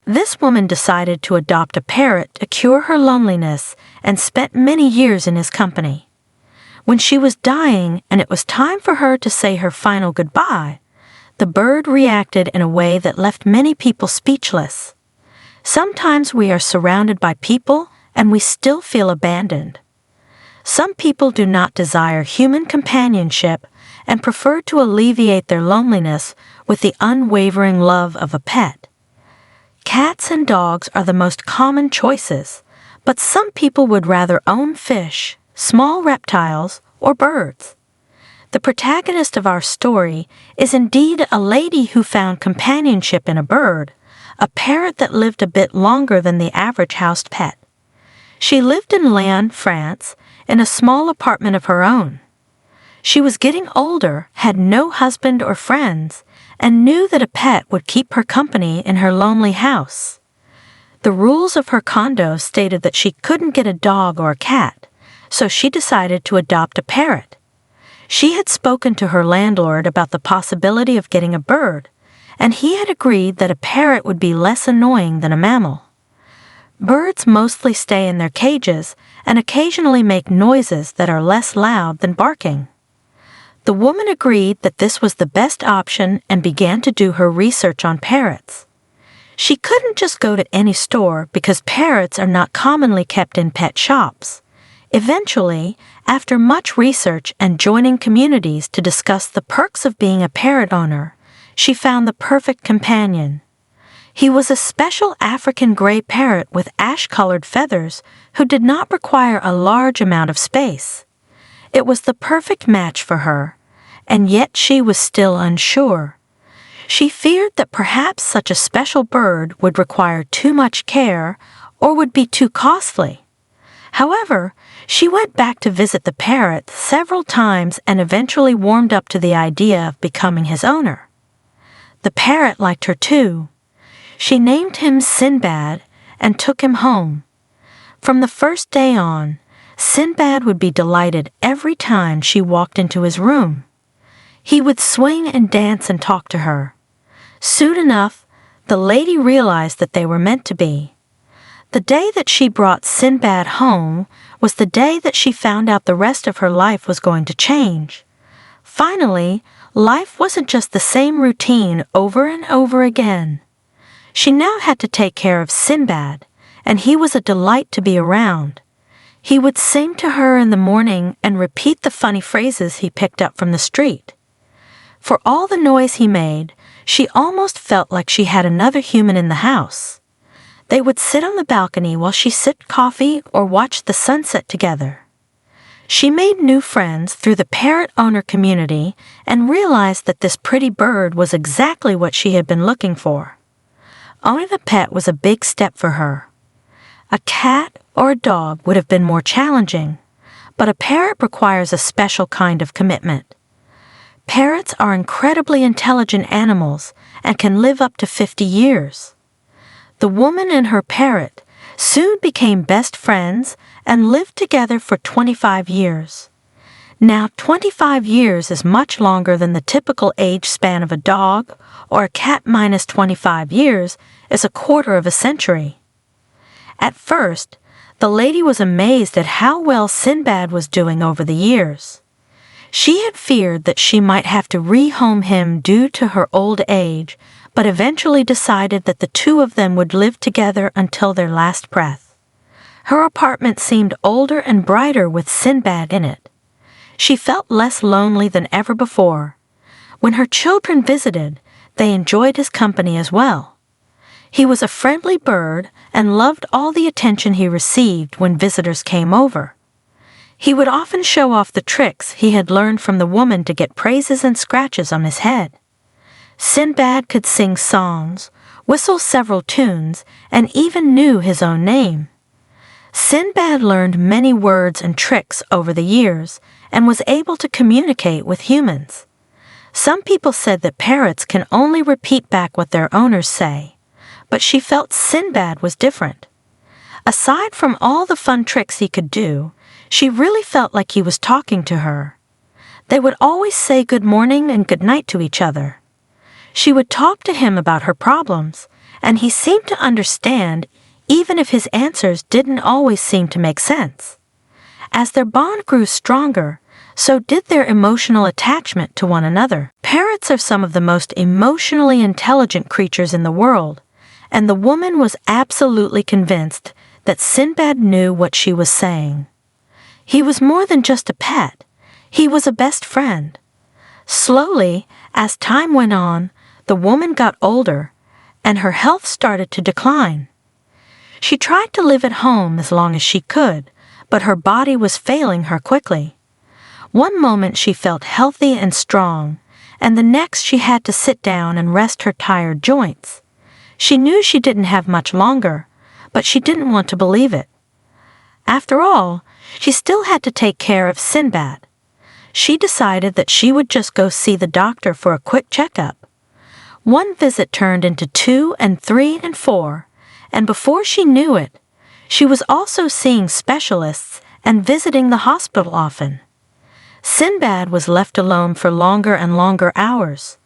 This woman decided to adopt a parrot to cure her loneliness and spent many years in his company. When she was dying and it was time for her to say her final goodbye, the bird reacted in a way that left many people speechless. Sometimes we are surrounded by people and we still feel abandoned. Some people do not desire human companionship and prefer to alleviate their loneliness with the unwavering love of a pet. Cats and dogs are the most common choices, but some people would rather own fish, small reptiles, or birds. The protagonist of our story is indeed a lady who found companionship in a bird, a parrot that lived a bit longer than the average housed pet. She lived in Lyon, France, in a small apartment of her own. She was getting older, had no husband or friends, and knew that a pet would keep her company in her lonely house. The rules of her condo stated that she couldn't get a dog or a cat, so she decided to adopt a parrot. She had spoken to her landlord about the possibility of getting a bird, and he had agreed that a parrot would be less annoying than a mammal. Birds mostly stay in their cages and occasionally make noises that are less loud than barking. The woman agreed that this was the best option and began to do her research on parrots. She couldn't just go to any store because parrots are not commonly kept in pet shops. Eventually, after much research and joining communities to discuss the perks of being a parrot owner, she found the perfect companion. He was a special African gray parrot with ash-colored feathers who did not require a large amount of space. It was the perfect match for her, and yet she was still unsure. She feared that perhaps such a special bird would require too much care or would be too costly. However, she went back to visit the parrot several times and eventually warmed up to the idea of becoming his owner. The parrot liked her too. She named him Sinbad and took him home. From the first day on, Sinbad would be delighted every time she walked into his room. He would swing and dance and talk to her. Soon enough, the lady realized that they were meant to be. The day that she brought Sinbad home was the day that she found out the rest of her life was going to change. Finally, life wasn't just the same routine over and over again. She now had to take care of Sinbad, and he was a delight to be around. He would sing to her in the morning and repeat the funny phrases he picked up from the street. For all the noise he made, she almost felt like she had another human in the house. They would sit on the balcony while she sipped coffee or watched the sunset together. She made new friends through the parrot owner community and realized that this pretty bird was exactly what she had been looking for. Owning a pet was a big step for her. A cat or a dog would have been more challenging, but a parrot requires a special kind of commitment. Parrots are incredibly intelligent animals and can live up to 50 years. The woman and her parrot soon became best friends and lived together for 25 years. Now, 25 years is much longer than the typical age span of a dog, or a cat minus 25 years is a quarter of a century. At first, the lady was amazed at how well Sinbad was doing over the years. She had feared that she might have to rehome him due to her old age, but eventually decided that the two of them would live together until their last breath. Her apartment seemed older and brighter with Sinbad in it. She felt less lonely than ever before. When her children visited, they enjoyed his company as well. He was a friendly bird and loved all the attention he received when visitors came over. He would often show off the tricks he had learned from the woman to get praises and scratches on his head. Sinbad could sing songs, whistle several tunes, and even knew his own name. Sinbad learned many words and tricks over the years and was able to communicate with humans. Some people said that parrots can only repeat back what their owners say, but she felt Sinbad was different. Aside from all the fun tricks he could do, she really felt like he was talking to her. They would always say good morning and good night to each other. She would talk to him about her problems, and he seemed to understand even if his answers didn't always seem to make sense. As their bond grew stronger, so did their emotional attachment to one another. Parrots are some of the most emotionally intelligent creatures in the world, and the woman was absolutely convinced that Sinbad knew what she was saying. He was more than just a pet. He was a best friend. Slowly, as time went on, the woman got older, and her health started to decline. She tried to live at home as long as she could, but her body was failing her quickly. One moment she felt healthy and strong, and the next she had to sit down and rest her tired joints. She knew she didn't have much longer, but she didn't want to believe it. After all, she still had to take care of Sinbad. She decided that she would just go see the doctor for a quick checkup. One visit turned into 2 and 3 and 4, and before she knew it, she was also seeing specialists and visiting the hospital often. Sinbad was left alone for longer and longer hours.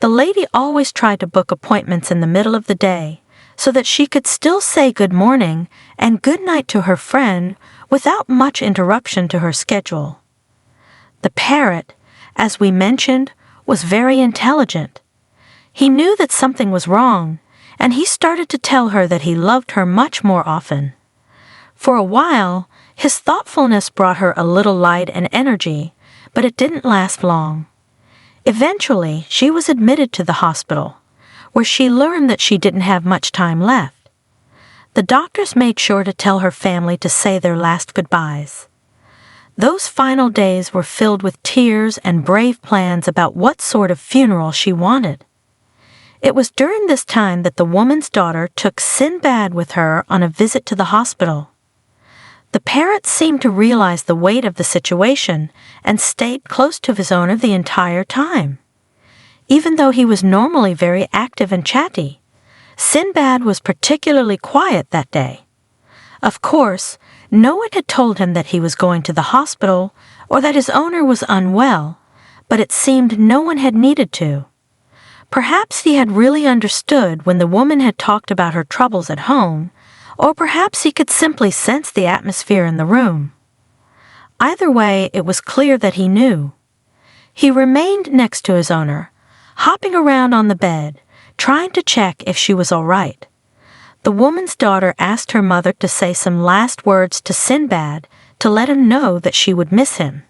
The lady always tried to book appointments in the middle of the day so that she could still say good morning and good night to her friend without much interruption to her schedule. The parrot, as we mentioned, was very intelligent. He knew that something was wrong, and he started to tell her that he loved her much more often. For a while, his thoughtfulness brought her a little light and energy, but it didn't last long. Eventually, she was admitted to the hospital, where she learned that she didn't have much time left. The doctors made sure to tell her family to say their last goodbyes. Those final days were filled with tears and brave plans about what sort of funeral she wanted. It was during this time that the woman's daughter took Sinbad with her on a visit to the hospital. The parrot seemed to realize the weight of the situation and stayed close to his owner the entire time. Even though he was normally very active and chatty, Sinbad was particularly quiet that day. Of course, no one had told him that he was going to the hospital or that his owner was unwell, but it seemed no one had needed to. Perhaps he had really understood when the woman had talked about her troubles at home, or perhaps he could simply sense the atmosphere in the room. Either way, it was clear that he knew. He remained next to his owner, hopping around on the bed, trying to check if she was all right. The woman's daughter asked her mother to say some last words to Sinbad to let him know that she would miss him.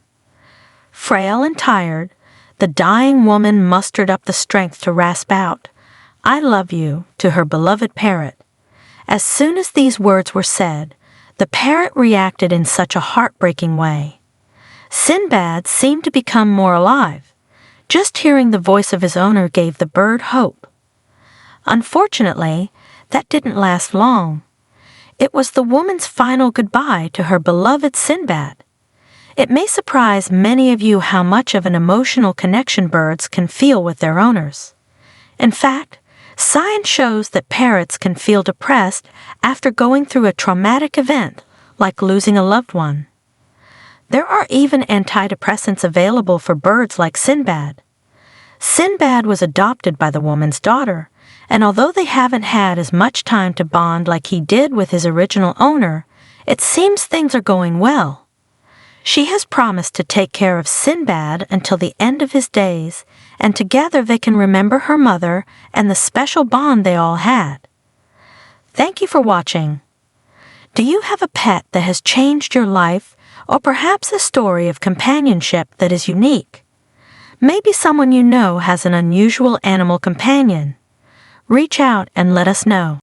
Frail and tired, the dying woman mustered up the strength to rasp out, "I love you," to her beloved parrot. As soon as these words were said, the parrot reacted in such a heartbreaking way. Sinbad seemed to become more alive. Just hearing the voice of his owner gave the bird hope. Unfortunately, that didn't last long. It was the woman's final goodbye to her beloved Sinbad. It may surprise many of you how much of an emotional connection birds can feel with their owners. In fact, science shows that parrots can feel depressed after going through a traumatic event, like losing a loved one. There are even antidepressants available for birds like Sinbad. Sinbad was adopted by the woman's daughter, and although they haven't had as much time to bond like he did with his original owner, it seems things are going well. She has promised to take care of Sinbad until the end of his days, and together they can remember her mother and the special bond they all had. Thank you for watching. Do you have a pet that has changed your life, or perhaps a story of companionship that is unique? Maybe someone you know has an unusual animal companion. Reach out and let us know.